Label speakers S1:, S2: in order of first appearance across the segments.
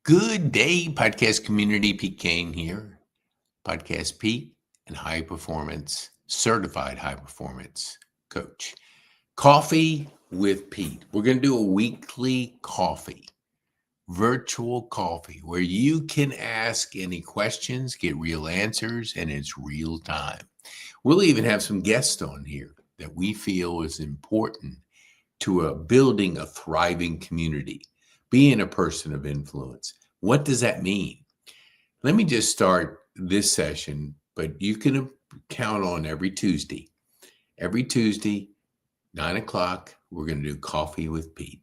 S1: Good day, podcast community. Pete Kane here, Podcast Pete, and certified high performance coach. Coffee with Pete. We're going to do a weekly virtual coffee, where you can ask any questions, get real answers, and it's real time. We'll even have some guests on here that we feel is important to building a thriving community, being a person of influence. What does that mean? Let me just start this session, but you can count on every Tuesday. Every Tuesday, 9 o'clock, we're going to do Coffee with Pete.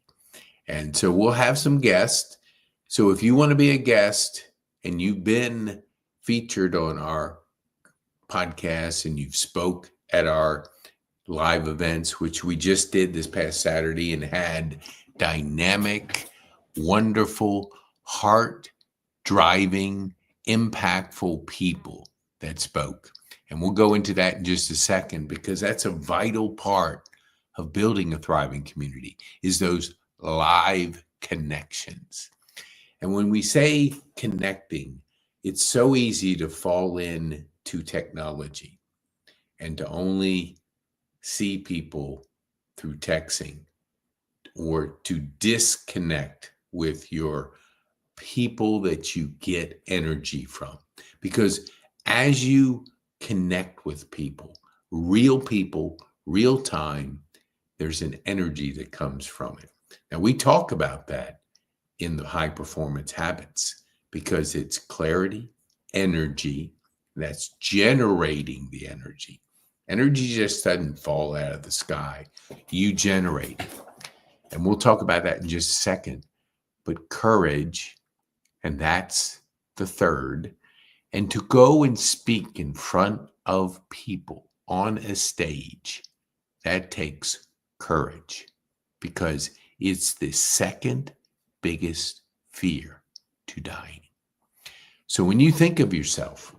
S1: And so we'll have some guests. So if you want to be a guest and you've been featured on our podcast and you've spoke at our live events, which we just did this past Saturday and had dynamic, wonderful, heart-driving, impactful people that spoke. And we'll go into that in just a second, because that's a vital part of building a thriving community, is those live connections. And when we say connecting, it's so easy to fall into technology and to only see people through texting, or to disconnect with your people that you get energy from. Because as you connect with people, real time, there's an energy that comes from it. Now, we talk about that in the high performance habits, because it's clarity, energy, that's generating the energy. Energy just doesn't fall out of the sky. You generate it. And we'll talk about that in just a second. But courage, and that's the third, and to go and speak in front of people on a stage, that takes courage, because it's the second biggest fear to dying. So when you think of yourself,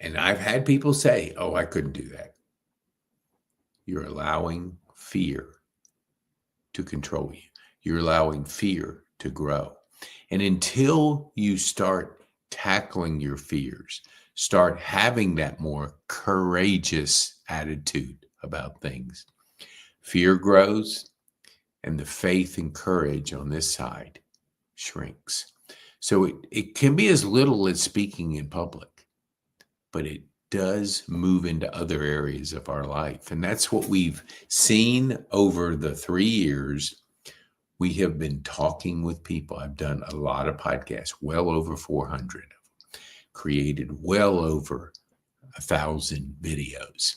S1: and I've had people say, oh, I couldn't do that, you're allowing fear to control you. You're allowing fear to grow. And until you start tackling your fears, start having that more courageous attitude about things, fear grows, and the faith and courage on this side shrinks. So it can be as little as speaking in public, but it does move into other areas of our life. And that's what we've seen over the 3 years. We have been talking with people. I've done a lot of podcasts, well over 400 of them, created well over 1,000 videos.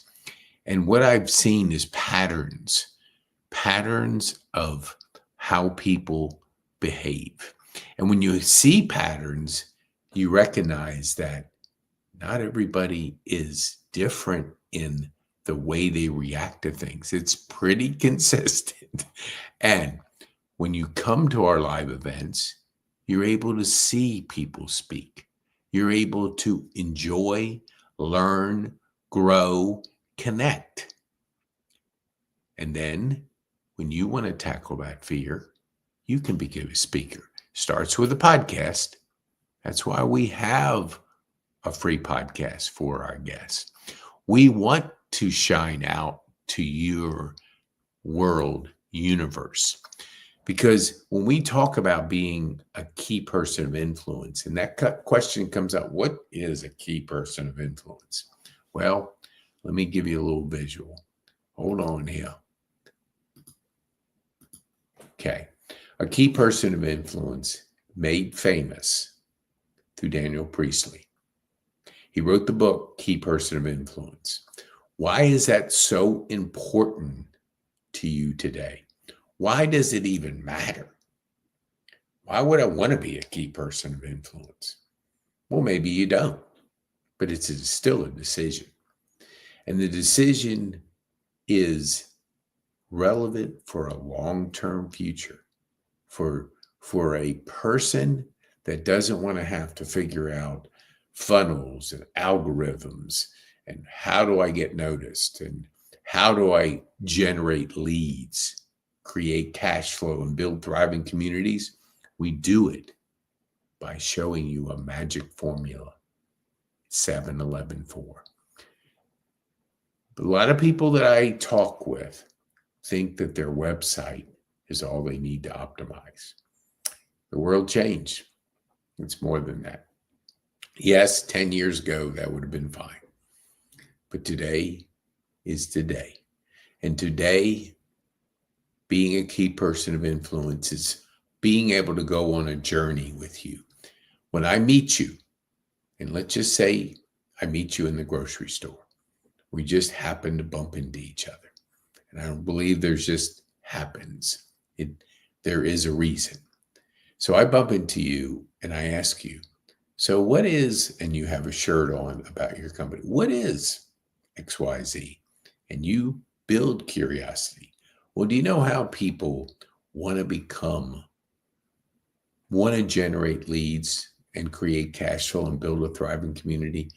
S1: And what I've seen is patterns of how people behave. And when you see patterns, you recognize that not everybody is different in the way they react to things. It's pretty consistent. And when you come to our live events, you're able to see people speak. You're able to enjoy, learn, grow, connect. And then when you want to tackle that fear, you can become a speaker. Starts with a podcast. That's why we have a free podcast for our guests. We want to shine out to your world universe, because when we talk about being a key person of influence, and that question comes out, what is a key person of influence? Well, let me give you a little visual. Hold on here. Okay. A key person of influence made famous through Daniel Priestley. He wrote the book, Key Person of Influence. Why is that so important to you today? Why does it even matter? Why would I want to be a key person of influence? Well, maybe you don't, but it's still a decision. And the decision is relevant for a long-term future, for a person that doesn't want to have to figure out funnels and algorithms and how do I get noticed and how do I generate leads, create cash flow, and build thriving communities. We do it by showing you a magic formula, 7-11-4. But a lot of people that I talk with think that their website is all they need to optimize. The world changed. It's more than that. Yes, 10 years ago, that would have been fine. But today is today. And today, being a key person of influence is being able to go on a journey with you. When I meet you, and let's just say I meet you in the grocery store, we just happen to bump into each other. And I don't believe there's just happens. There is a reason. So I bump into you and I ask you, so what is, and you have a shirt on about your company, what is XYZ? And you build curiosity. Well, do you know how people want to generate leads and create cash flow and build a thriving community?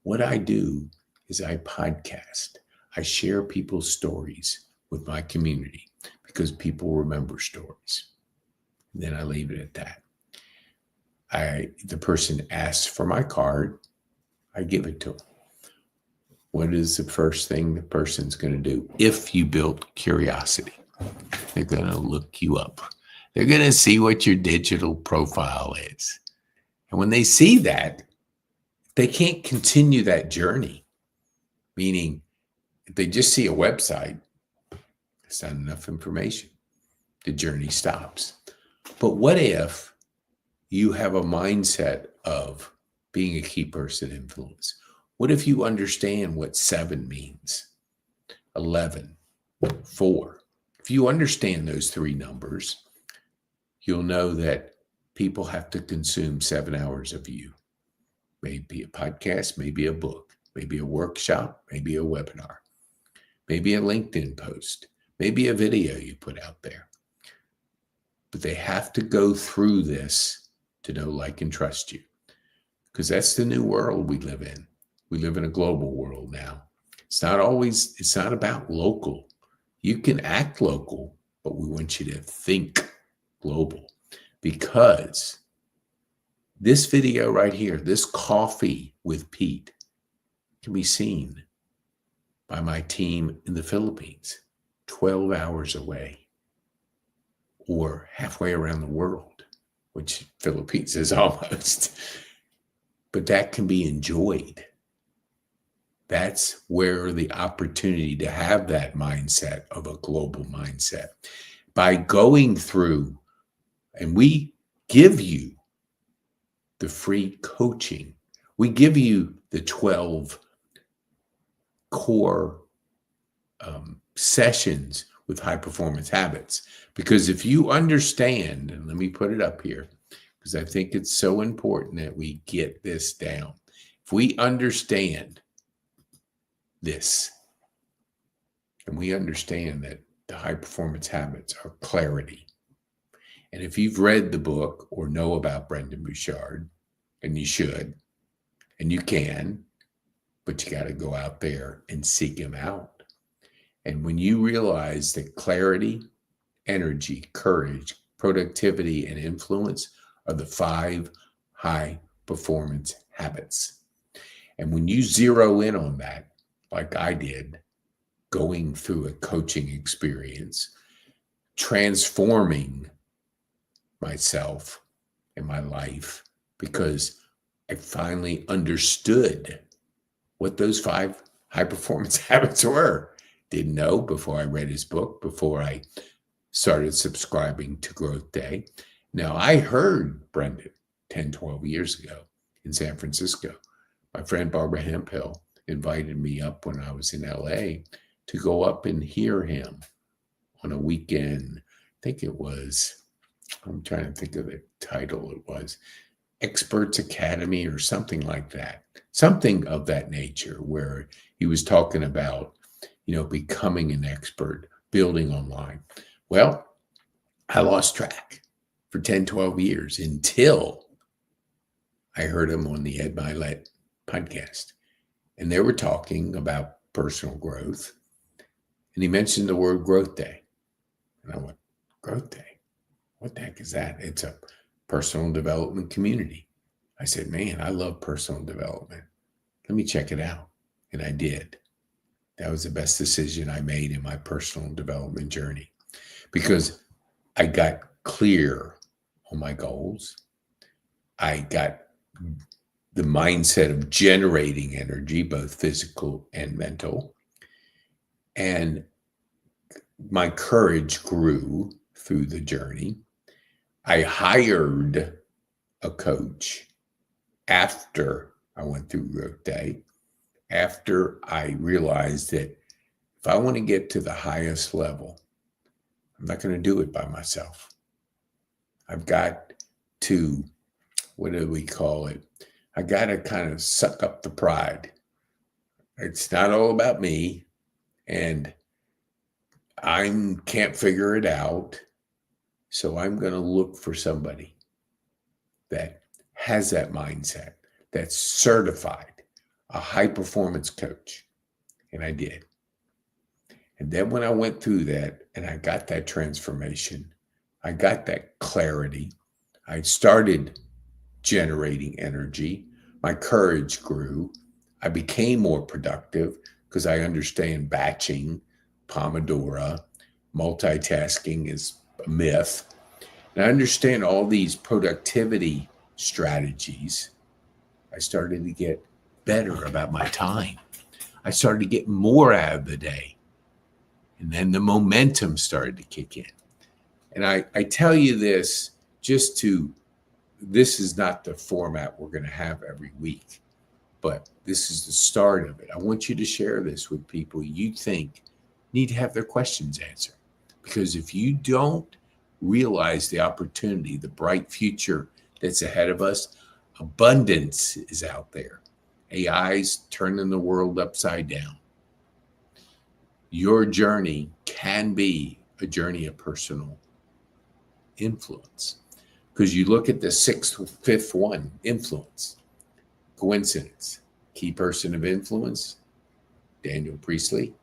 S1: What I do is I podcast. I share people's stories with my community because people remember stories. And then I leave it at that. The person asks for my card, I give it to them. What is the first thing the person's going to do? If you built curiosity, they're going to look you up. They're going to see what your digital profile is. And when they see that, they can't continue that journey. Meaning, if they just see a website, it's not enough information. The journey stops. But what if you have a mindset of being a key person influence? What if you understand what 7 means? 11, 4. If you understand those 3 numbers, you'll know that people have to consume 7 hours of you. Maybe a podcast, maybe a book, maybe a workshop, maybe a webinar, maybe a LinkedIn post, maybe a video you put out there. But they have to go through this to know, like, and trust you. Because that's the new world we live in. We live in a global world now. It's not about local. You can act local, but we want you to think global. Because this video right here, this coffee with Pete, can be seen by my team in the Philippines, 12 hours away, or halfway around the world, which Philippines is almost. But that can be enjoyed. That's where the opportunity to have that mindset of a global mindset. By going through, and we give you the free coaching. We give you the 12 core sessions with high performance habits. Because if you understand, and let me put it up here, because I think it's so important that we get this down. If we understand this, and we understand that the high performance habits are clarity. And if you've read the book or know about Brendon Burchard, and you should, and you can, but you got to go out there and seek him out. And when you realize that clarity, energy, courage, productivity, and influence are the 5 high performance habits. And when you zero in on that, like I did, going through a coaching experience, transforming myself and my life, because I finally understood what those 5 high performance habits were. Didn't know before I read his book, before I started subscribing to Growth Day. Now, I heard Brendon 10, 12 years ago in San Francisco. My friend Barbara Hemphill invited me up when I was in LA to go up and hear him on a weekend. I think it was, I'm trying to think of the title. It was Experts Academy or something like that. Something of that nature, where he was talking about, becoming an expert, building online. Well, I lost track for 10, 12 years until I heard him on the Ed Milet podcast. And they were talking about personal growth. And he mentioned the word Growth Day. And I went, Growth Day? What the heck is that? It's a personal development community. I said, man, I love personal development. Let me check it out. And I did. That was the best decision I made in my personal development journey because I got clear on my goals. I got the mindset of generating energy, both physical and mental. And my courage grew through the journey. I hired a coach after I went through Growth Day, after I realized that if I want to get to the highest level, I'm not going to do it by myself. I've got to, what do we call it? I got to kind of suck up the pride. It's not all about me, and I can't figure it out. So I'm going to look for somebody that has that mindset, that's certified, a high performance coach. And I did. And then when I went through that and I got that transformation, I got that clarity, I started generating energy, my courage grew, I became more productive because I understand batching, Pomodoro, multitasking is a myth. And I understand all these productivity strategies. I started to get better about my time. I started to get more out of the day. And then the momentum started to kick in. And I tell you this this is not the format we're going to have every week, but this is the start of it. I want you to share this with people you think need to have their questions answered. Because if you don't realize the opportunity, the bright future that's ahead of us, abundance is out there. AI's turning the world upside down. Your journey can be a journey of personal influence. Because you look at the fifth one, influence, coincidence, key person of influence, Daniel Priestley,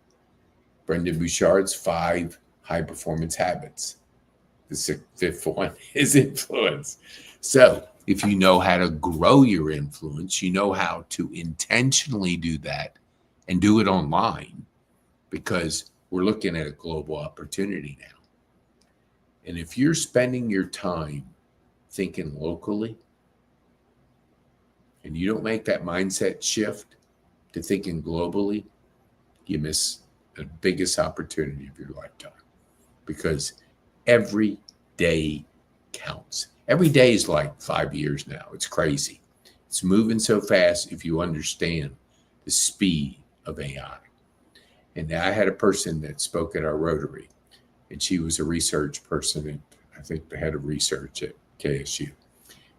S1: Brendan Bouchard's 5 high performance habits. The fifth one is influence. So if you know how to grow your influence, you know how to intentionally do that and do it online, because we're looking at a global opportunity now. And if you're spending your time thinking locally and you don't make that mindset shift to thinking globally, you miss the biggest opportunity of your lifetime, because every day counts. Every day is like 5 years now. It's crazy. It's moving so fast if you understand the speed of AI. And I had a person that spoke at our Rotary, and she was a research person, and I think the head of research at KSU.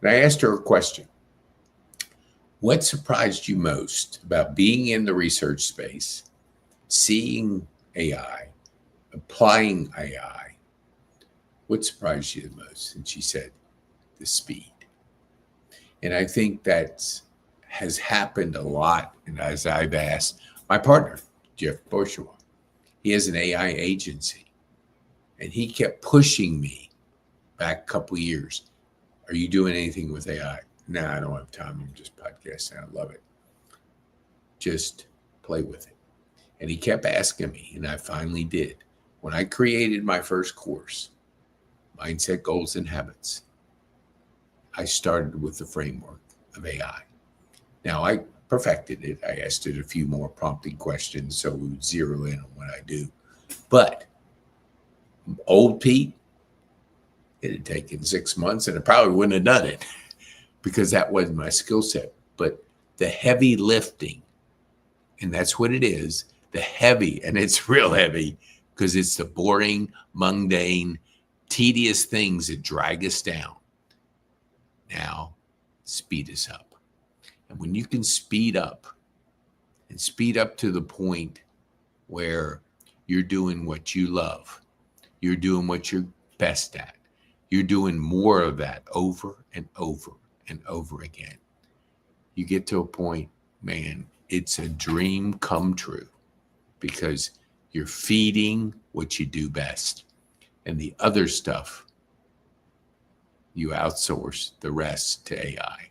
S1: And I asked her a question. What surprised you most about being in the research space, seeing AI, applying AI? What surprised you the most? And she said, the speed. And I think that has happened a lot. And as I've asked my partner, Jeff Bourgeois, he has an AI agency, and he kept pushing me back a couple of years. Are you doing anything with AI? No, I don't have time. I'm just podcasting. I love it. Just play with it. And he kept asking me, and I finally did. When I created my first course, Mindset, Goals, and Habits, I started with the framework of AI. Now, I perfected it. I asked it a few more prompting questions so we would zero in on what I do. But old Pete, it had taken 6 months, and I probably wouldn't have done it because that wasn't my skill set. But the heavy lifting, and that's what it is, the heavy, and it's real heavy because it's the boring, mundane, tedious things that drag us down. Now, speed us up. And when you can speed up, and speed up to the point where you're doing what you love, you're doing what you're best at, you're doing more of that over and over and over again, you get to a point, man, it's a dream come true, because you're feeding what you do best. And the other stuff You outsource the rest to AI.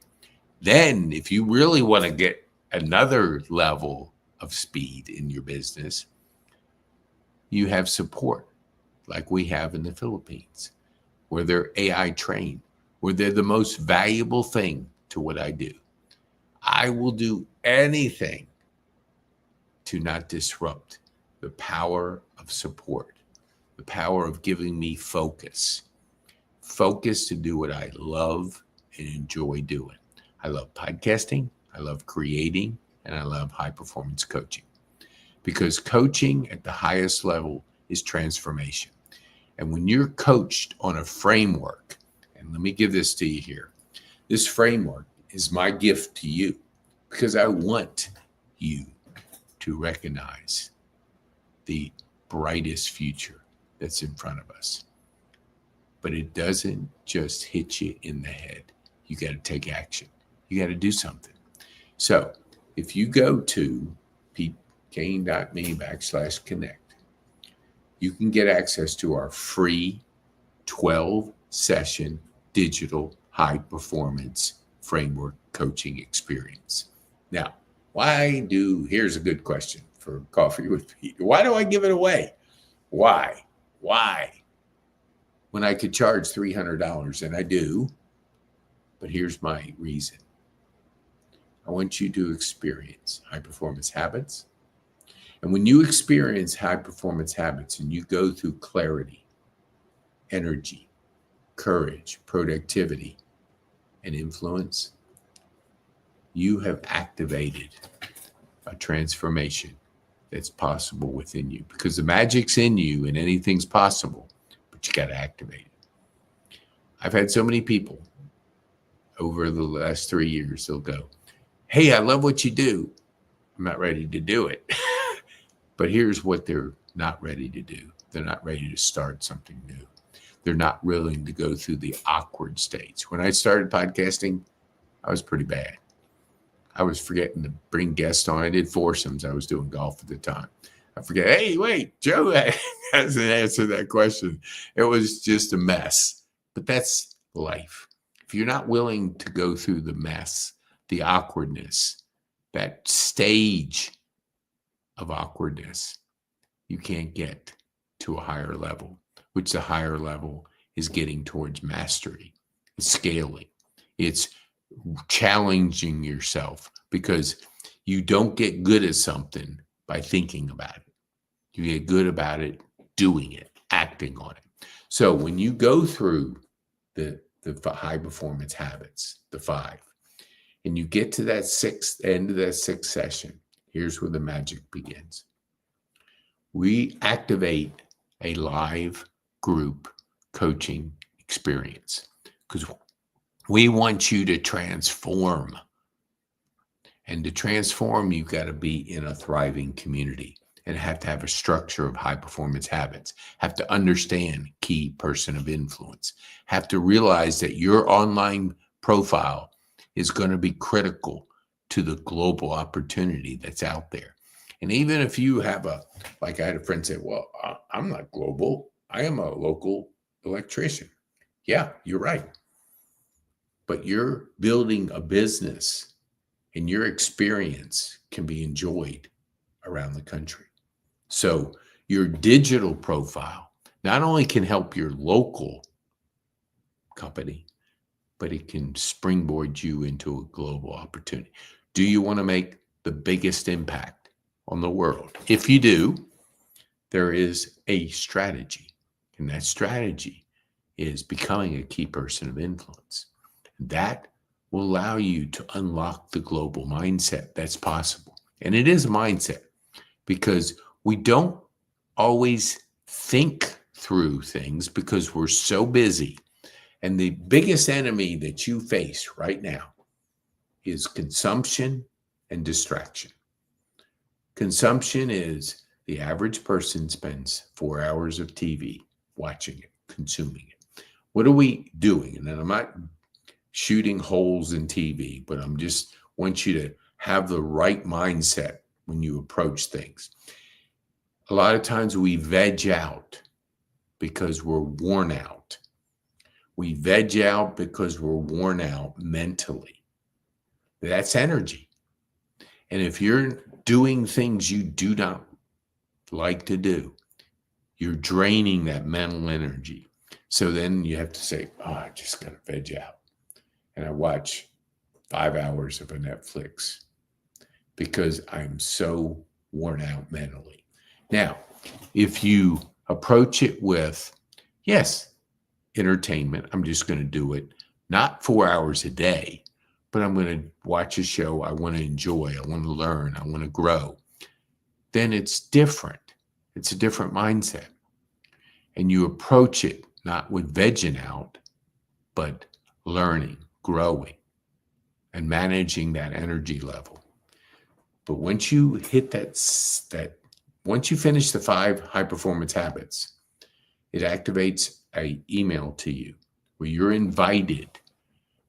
S1: Then, if you really want to get another level of speed in your business, you have support like we have in the Philippines, where they're AI trained, where they're the most valuable thing to what I do. I will do anything to not disrupt the power of support, the power of giving me focus to do what I love and enjoy doing. I love podcasting, I love creating, and I love high performance coaching, because coaching at the highest level is transformation. And when you're coached on a framework, and let me give this to you here, this framework is my gift to you, because I want you to recognize the brightest future that's in front of us. But it doesn't just hit you in the head. You got to take action. You got to do something. So if you go to petekane.me/connect, you can get access to our free 12-session digital high-performance framework coaching experience. Now, here's a good question for Coffee with Pete. Why do I give it away? Why? When I could charge $300, and I do, but here's my reason. I want you to experience high-performance habits. And when you experience high-performance habits and you go through clarity, energy, courage, productivity, and influence, you have activated a transformation that's possible within you, because the magic's in you and anything's possible, but you got to activate it. I've had so many people over the last 3 years, they'll go, hey, I love what you do. I'm not ready to do it. But here's what they're not ready to do. They're not ready to start something new. They're not willing to go through the awkward states. When I started podcasting, I was pretty bad. I was forgetting to bring guests on. I did foursomes. I was doing golf at the time. I forget, hey, wait, Joe hasn't answered that question. It was just a mess. But that's life. If you're not willing to go through the mess, the awkwardness, that stage of awkwardness, you can't get to a higher level, which the higher level is getting towards mastery. It's scaling. It's challenging yourself, because you don't get good at something by thinking about it. You get good about it, doing it, acting on it. So when you go through the high performance habits, the 5, and you get to that end of that 6th session, here's where the magic begins. We activate a live group coaching experience, because we want you to transform. And to transform, you've got to be in a thriving community and have to have a structure of high performance habits, have to understand key person of influence, have to realize that your online profile is going to be critical to the global opportunity that's out there. And even if you have like I had a friend say, well, I'm not global. I am a local electrician. Yeah, you're right. But you're building a business, and your experience can be enjoyed around the country. So your digital profile not only can help your local company, but it can springboard you into a global opportunity. Do you want to make the biggest impact on the world? If you do, there is a strategy, and that strategy is becoming a key person of influence. That will allow you to unlock the global mindset that's possible. And it is a mindset, because we don't always think through things because we're so busy. And the biggest enemy that you face right now is consumption and distraction. Consumption is the average person spends 4 hours of TV watching it, consuming it. What are we doing? And then I'm not shooting holes in TV, but I'm just want you to have the right mindset when you approach things. A lot of times we veg out because we're worn out. We veg out because we're worn out mentally. That's energy. And if you're doing things you do not like to do, you're draining that mental energy. So then you have to say, oh, I just got to veg out. And I watch 5 hours of a Netflix because I'm so worn out mentally. Now, if you approach it with, yes, entertainment, I'm just going to do it, not 4 hours a day, but I'm going to watch a show I want to enjoy, I want to learn, I want to grow, then it's different. It's a different mindset. And you approach it not with vegging out, but learning, growing, and managing that energy level. But once you hit once you finish the 5 high performance habits, it activates an email to you where you're invited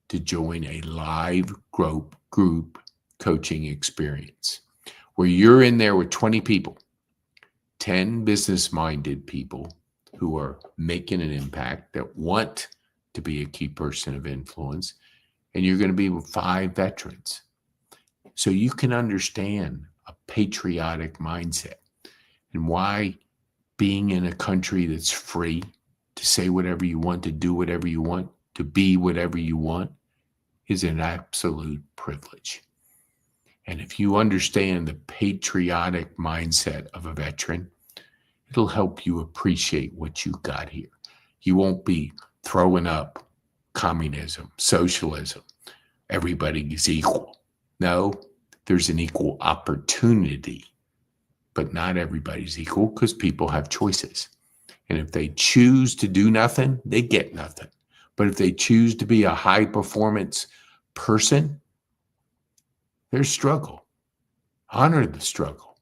S1: to join a live group coaching experience where you're in there with 20 people, 10 business-minded people who are making an impact that want to be a key person of influence, and you're going to be with 5 veterans. So you can understand a patriotic mindset and why being in a country that's free to say whatever you want, to do whatever you want, to be whatever you want is an absolute privilege. And if you understand the patriotic mindset of a veteran, it'll help you appreciate what you got here. You won't be throwing up communism, socialism, everybody is equal. No, there's an equal opportunity, but not everybody's equal because people have choices. And if they choose to do nothing, they get nothing. But if they choose to be a high performance person, there's struggle. Honor the struggle.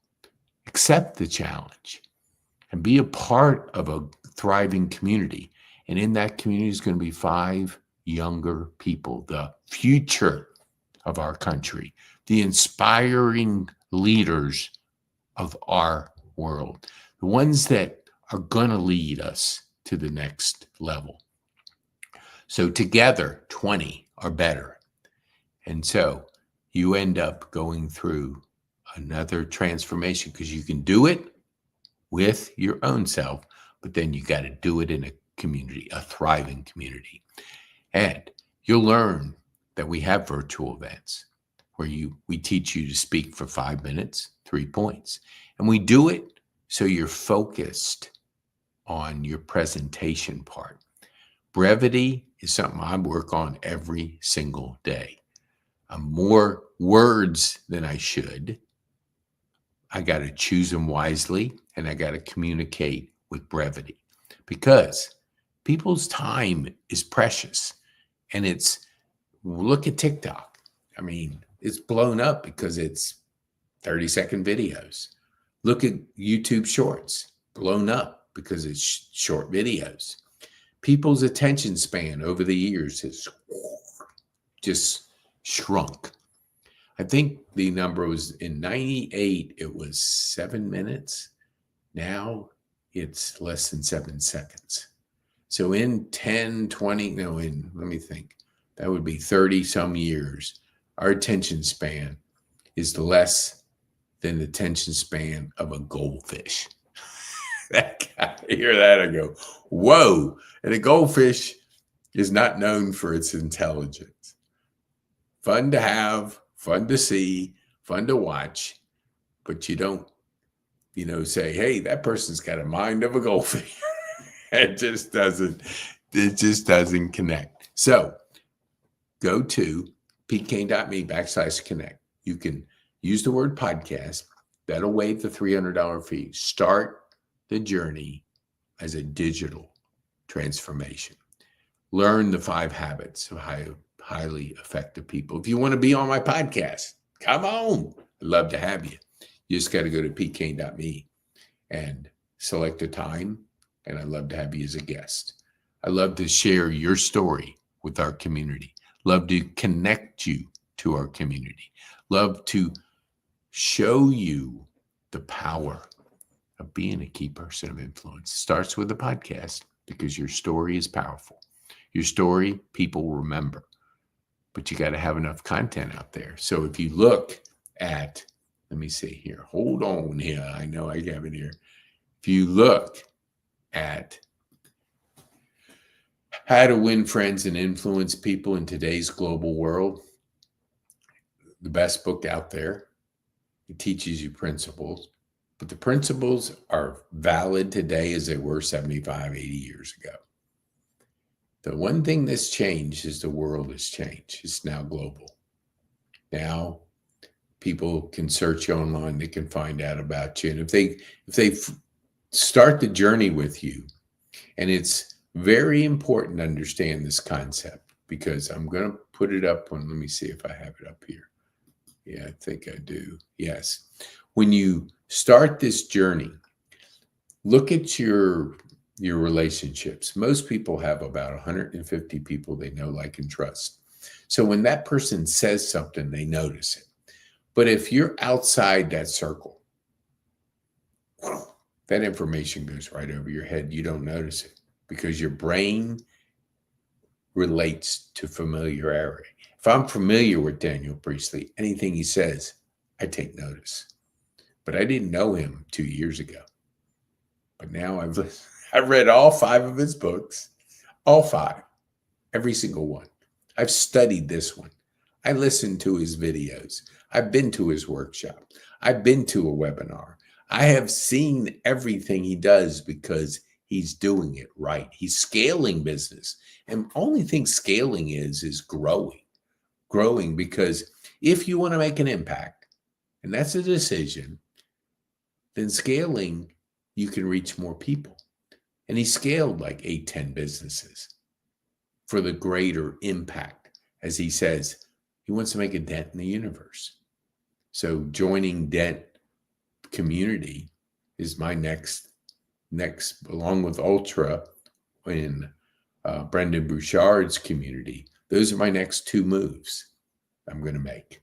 S1: Accept the challenge. And be a part of a thriving community. And in that community is going to be 5 younger people, the future of our country, the inspiring leaders of our world, the ones that are going to lead us to the next level. So together, 20 are better. And so you end up going through another transformation because you can do it with your own self, but then you got to do it in a community, a thriving community. And you'll learn that we have virtual events where we teach you to speak for 5 minutes, 3 points. And we do it so you're focused on your presentation part. Brevity is something I work on every single day. I'm more words than I should. I got to choose them wisely, and I got to communicate with brevity because people's time is precious. And look at TikTok. I mean, it's blown up because it's 30-second videos. Look at YouTube Shorts, blown up because it's short videos. People's attention span over the years has just shrunk. I think the number was in 98, it was 7 minutes. Now it's less than 7 seconds. So in 10, 20, let me think, that would be 30 some years. Our attention span is less than the attention span of a goldfish. I hear that, I go, whoa. And a goldfish is not known for its intelligence. Fun to have, fun to see, fun to watch, but you don't, say, hey, that person's got a mind of a goldfish. It just doesn't connect. So go to pkane.me/connect. You can use the word podcast. That'll waive the $300 fee. Start the journey as a digital transformation. Learn the 5 habits of highly effective people. If you want to be on my podcast, come on. I'd love to have you. You just got to go to pkane.me and select a time, and I'd love to have you as a guest. I love to share your story with our community. Love to connect you to our community. Love to show you the power of being a key person of influence. It starts with a podcast because your story is powerful. Your story, people remember, but you got to have enough content out there. So if you look at, let me see here, hold on here. I know I have it here. If you look at how to win friends and influence people in today's global world, the best book out there, it teaches you principles, but the principles are valid today as they were 75, 80 years ago. The one thing that's changed is the world has changed. It's now global. Now people can search online, they can find out about you. And if they start the journey with you, and it's very important to understand this concept, because I'm going to put it up on, let me see if I have it up here. Yeah, I think I do. Yes. When you start this journey, look at your relationships. Most people have about 150 people they know, like, and trust. So when that person says something, they notice it. But if you're outside that circle, that information goes right over your head. You don't notice it because your brain relates to familiarity. If I'm familiar with Daniel Priestley, anything he says, I take notice. But I didn't know him 2 years ago. But now I've read all 5 of his books, all 5, every single one. I've studied this one. I listened to his videos. I've been to his workshop. I've been to a webinar. I have seen everything he does because he's doing it right. He's scaling business. And only thing scaling is growing. Growing, because if you want to make an impact, and that's a decision, then scaling, you can reach more people. And he scaled like 8, 10 businesses for the greater impact. As he says, he wants to make a dent in the universe. So joining Dent community is my next, along with Ultra in Brendan Bouchard's community. Those are my next 2 moves I'm going to make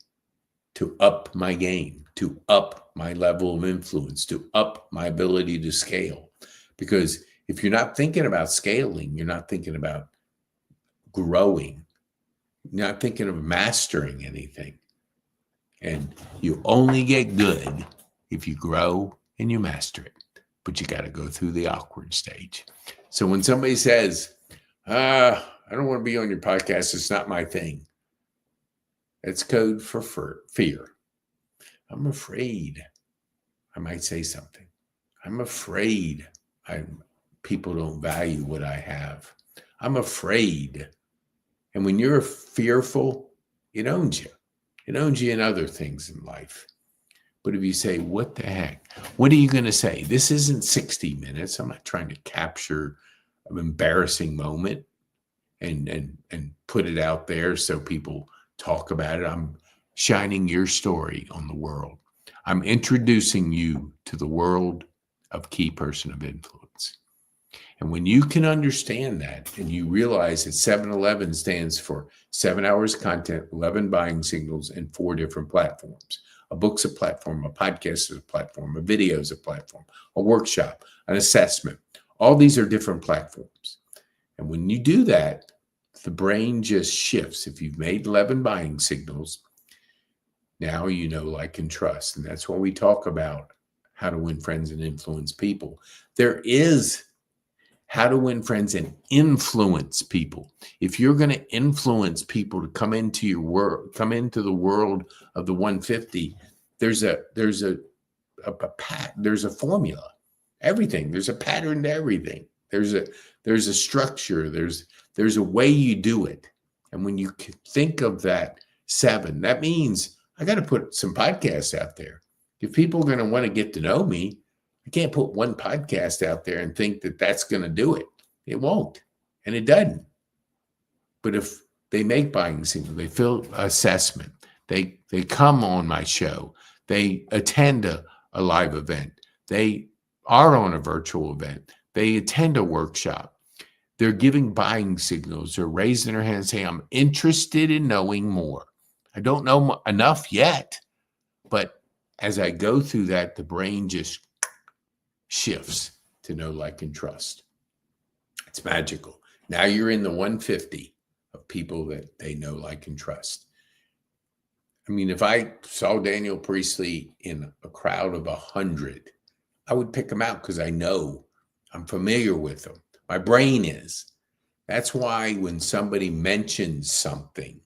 S1: to up my game, to up my level of influence, to up my ability to scale. Because if you're not thinking about scaling, you're not thinking about growing, you're not thinking of mastering anything. And you only get good if you grow and you master it. But you got to go through the awkward stage. So when somebody says, I don't want to be on your podcast, it's not my thing, that's code for fear. I'm afraid I might say something. I'm afraid people don't value what I have. I'm afraid. And when you're fearful, it owns you. It owns you in other things in life. But if you say, what the heck? What are you going to say? This isn't 60 minutes. I'm not trying to capture an embarrassing moment and put it out there so people talk about it. I'm shining your story on the world. I'm introducing you to the world of key person of influence. And when you can understand that and you realize that 7-Eleven stands for 7 hours content, 11 buying signals, and 4 different platforms. A book's a platform, a podcast is a platform, a video is a platform, a workshop, an assessment. All these are different platforms. And when you do that, the brain just shifts. If you've made 11 buying signals, now you know, like, and trust. And that's when we talk about how to win friends and influence people. There is how to win friends and influence people. If you're going to influence people to come into your world, come into the world of the 150, there's a formula. Everything, there's a pattern to everything. There's a structure. There's a way you do it. And when you think of that 7, that means I got to put some podcasts out there. If people are going to want to get to know me, I can't put one podcast out there and think that that's going to do it. It won't, and it doesn't. But if they make buying signals, they fill assessment, they come on my show, they attend a live event, they are on a virtual event, they attend a workshop, they're giving buying signals, they're raising their hand saying, I'm interested in knowing more. I don't know enough yet, but as I go through that, the brain just shifts to know, like, and trust. It's magical. Now you're in the 150 of people that they know, like, and trust. I mean, if I saw Daniel Priestley in a crowd of 100, I would pick him out because I know I'm familiar with him. My brain is. That's why when somebody mentions something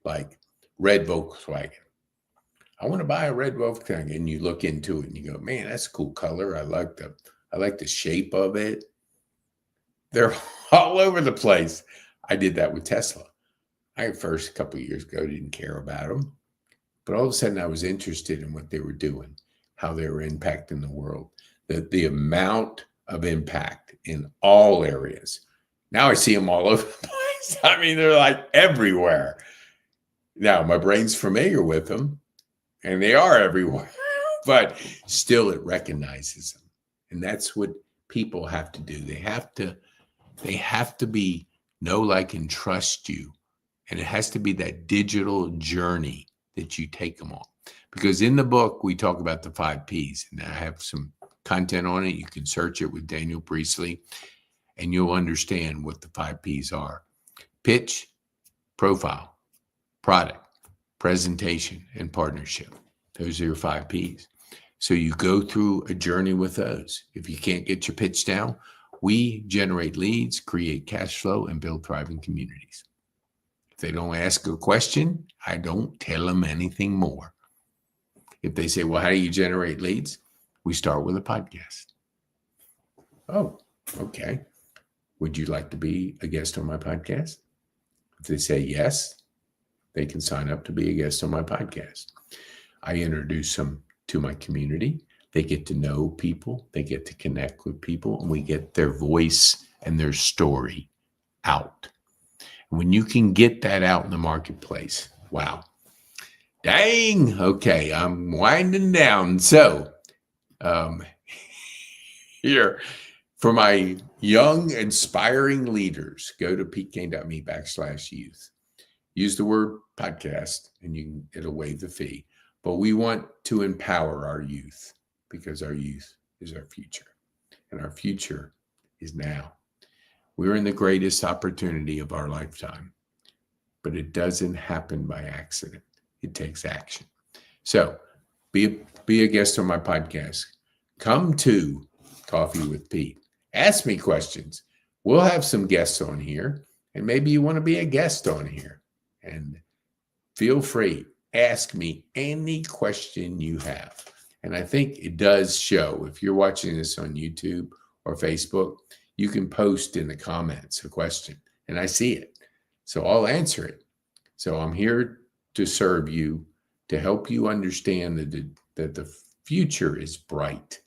S1: like red Volkswagen, I want to buy a red Volkswagen, and you look into it and you go, man, that's a cool color. I like the shape of it. They're all over the place. I did that with Tesla. I first, a couple of years ago, didn't care about them. But all of a sudden, I was interested in what they were doing, how they were impacting the world, the amount of impact in all areas. Now I see them all over the place. I mean, they're like everywhere. Now, my brain's familiar with them, and they are everywhere, but still it recognizes them. And that's what people have to do. They have to be know, like, and trust you. And it has to be that digital journey that you take them on. Because in the book, we talk about the 5 Ps. And I have some content on it. You can search it with Daniel Priestley, and you'll understand what the 5 Ps are. Pitch, profile, product, presentation, and partnership. Those are your 5 Ps. So you go through a journey with those. If you can't get your pitch down, we generate leads, create cash flow, and build thriving communities. If they don't ask a question, I don't tell them anything more. If they say, well, how do you generate leads? We start with a podcast. Oh, okay. Would you like to be a guest on my podcast? If they say yes, they can sign up to be a guest on my podcast. I introduce them to my community. They get to know people. They get to connect with people, and we get their voice and their story out. And when you can get that out in the marketplace, wow. Dang. Okay, I'm winding down. So here, for my young, inspiring leaders, go to petekane.me/youth. Use the word podcast, and it'll waive the fee. But we want to empower our youth, because our youth is our future, and our future is now. We're in the greatest opportunity of our lifetime, but it doesn't happen by accident. It takes action. So be a guest on my podcast. Come to Coffee with Pete. Ask me questions. We'll have some guests on here, and maybe you want to be a guest on here. And feel free. Ask me any question you have. And I think it does show. If you're watching this on YouTube or Facebook, you can post in the comments a question, and I see it. So I'll answer it. So I'm here to serve you, to help you understand that the future is bright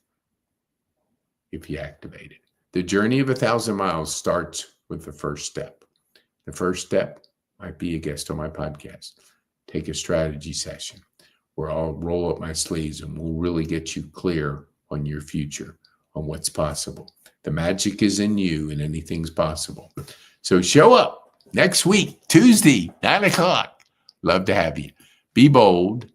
S1: if you activate it. The journey of 1,000 miles starts with the first step. The first step might be a guest on my podcast. Take a strategy session where I'll roll up my sleeves and we'll really get you clear on your future, on what's possible. The magic is in you, and anything's possible. So show up next week, Tuesday, 9 o'clock. Love to have you. Be bold,